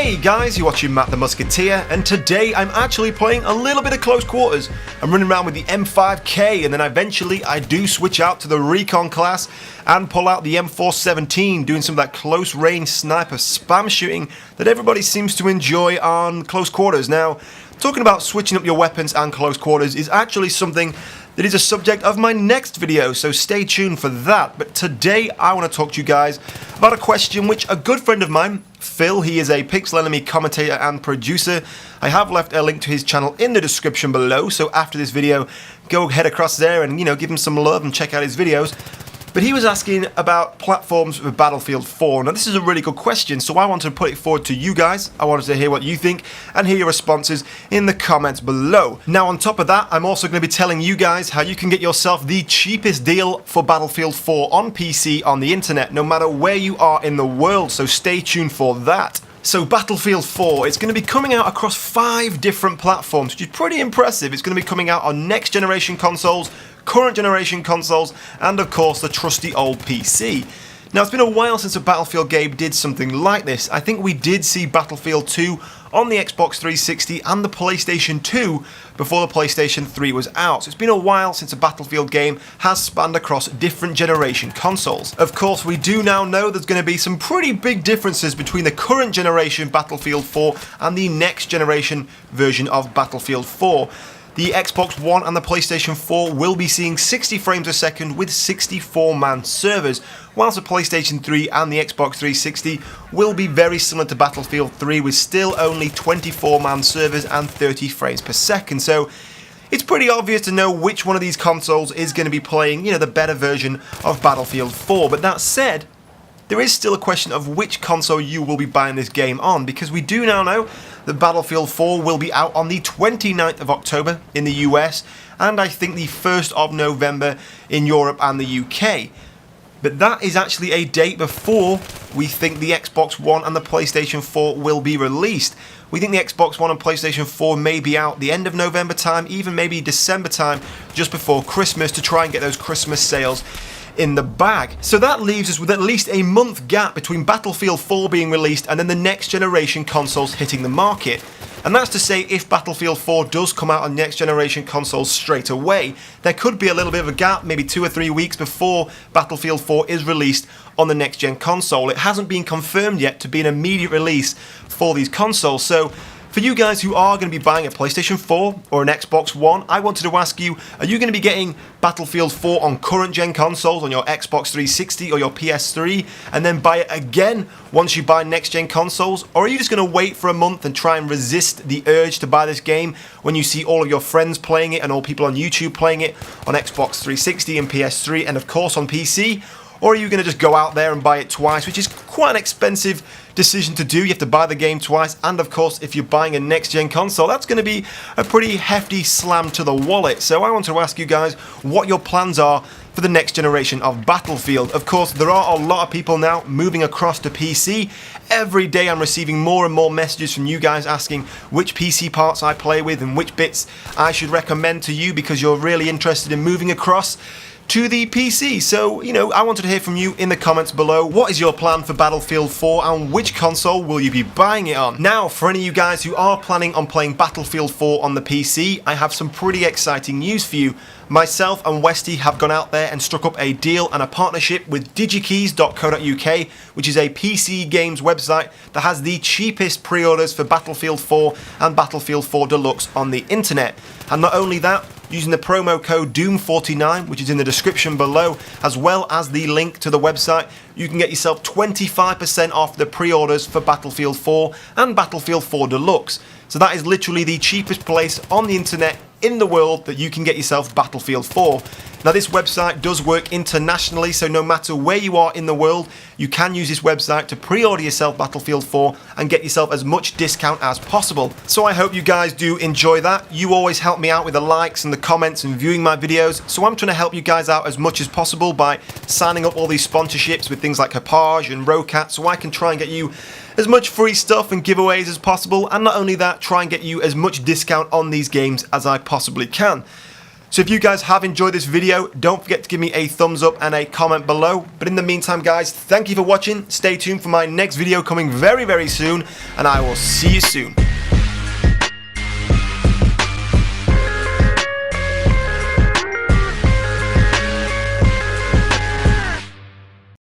Hey guys, you're watching Matt the Musketeer, and today I'm actually playing a little bit of close quarters. I'm running around with the M5K, and then eventually I do switch out to the Recon class and pull out the M417, doing some of that close range sniper spam shooting that everybody seems to enjoy on close quarters. Now, talking about switching up your weapons and close quarters is actually something that is a subject of my next video, so stay tuned for that. But today I want to talk to you guys about a question which a good friend of mine, Phil, he is a Pixel Enemy commentator and producer. I have left a link to his channel in the description below, so after this video, go head across there and, give him some love and check out his videos. But he was asking about platforms for Battlefield 4. Now this is a really good question, so I wanted to put it forward to you guys. I wanted to hear what you think and hear your responses in the comments below. Now on top of that, I'm also going to be telling you guys how you can get yourself the cheapest deal for Battlefield 4 on PC on the internet, no matter where you are in the world, so stay tuned for that. So Battlefield 4, it's going to be coming out across 5 different platforms, which is pretty impressive. It's going to be coming out on next generation consoles, current generation consoles, and of course the trusty old PC. Now it's been a while since a Battlefield game did something like this. I think we did see Battlefield 2 on the Xbox 360 and the PlayStation 2 before the PlayStation 3 was out. So it's been a while since a Battlefield game has spanned across different generation consoles. Of course, we do now know there's going to be some pretty big differences between the current generation Battlefield 4 and the next generation version of Battlefield 4. The Xbox One and the PlayStation 4 will be seeing 60 frames a second with 64-man servers, whilst the PlayStation 3 and the Xbox 360 will be very similar to Battlefield 3 with still only 24-man servers and 30 frames per second. So it's pretty obvious to know which one of these consoles is going to be playing, the better version of Battlefield 4. But that said, there is still a question of which console you will be buying this game on, because we do now know that Battlefield 4 will be out on the 29th of October in the US, and I think the 1st of November in Europe and the UK. But that is actually a date before we think the Xbox One and the PlayStation 4 will be released. We think the Xbox One and PlayStation 4 may be out the end of November time, even maybe December time, just before Christmas, to try and get those Christmas sales in the bag. So that leaves us with at least a month gap between Battlefield 4 being released and then the next generation consoles hitting the market. And that's to say, if Battlefield 4 does come out on next generation consoles straight away, there could be a little bit of a gap, maybe 2 or 3 weeks before Battlefield 4 is released on the next gen console. It hasn't been confirmed yet to be an immediate release for these consoles. So for you guys who are going to be buying a PlayStation 4 or an Xbox One, I wanted to ask you, are you going to be getting Battlefield 4 on current gen consoles, on your Xbox 360 or your PS3, and then buy it again once you buy next gen consoles? Or are you just going to wait for a month and try and resist the urge to buy this game when you see all of your friends playing it and all people on YouTube playing it on Xbox 360 and PS3 and of course on PC? Or are you going to just go out there and buy it twice, which is quite an expensive decision to do. You have to buy the game twice, and of course if you're buying a next-gen console, that's going to be a pretty hefty slam to the wallet. So I want to ask you guys what your plans are for the next generation of Battlefield. Of course, there are a lot of people now moving across to PC. Every day I'm receiving more and more messages from you guys asking which PC parts I play with and which bits I should recommend to you because you're really interested in moving across to the PC. So, I wanted to hear from you in the comments below. What is your plan for Battlefield 4 and which console will you be buying it on? Now, for any of you guys who are planning on playing Battlefield 4 on the PC, I have some pretty exciting news for you. Myself and Westy have gone out there and struck up a deal and a partnership with digikeys.co.uk, which is a PC games website that has the cheapest pre-orders for Battlefield 4 and Battlefield 4 Deluxe on the internet. And not only that, using the promo code DOOM49, which is in the description below, as well as the link to the website, you can get yourself 25% off the pre-orders for Battlefield 4 and Battlefield 4 Deluxe. So that is literally the cheapest place on the internet in the world that you can get yourself Battlefield 4. Now this website does work internationally, so no matter where you are in the world, you can use this website to pre-order yourself Battlefield 4 and get yourself as much discount as possible. So I hope you guys do enjoy that. You always help me out with the likes and the comments and viewing my videos, so I'm trying to help you guys out as much as possible by signing up all these sponsorships with things like Hapage and Rocat, so I can try and get you as much free stuff and giveaways as possible, and not only that, try and get you as much discount on these games as I possibly can. So if you guys have enjoyed this video, don't forget to give me a thumbs up and a comment below. But in the meantime, guys, thank you for watching. Stay tuned for my next video coming very, very soon, and I will see you soon.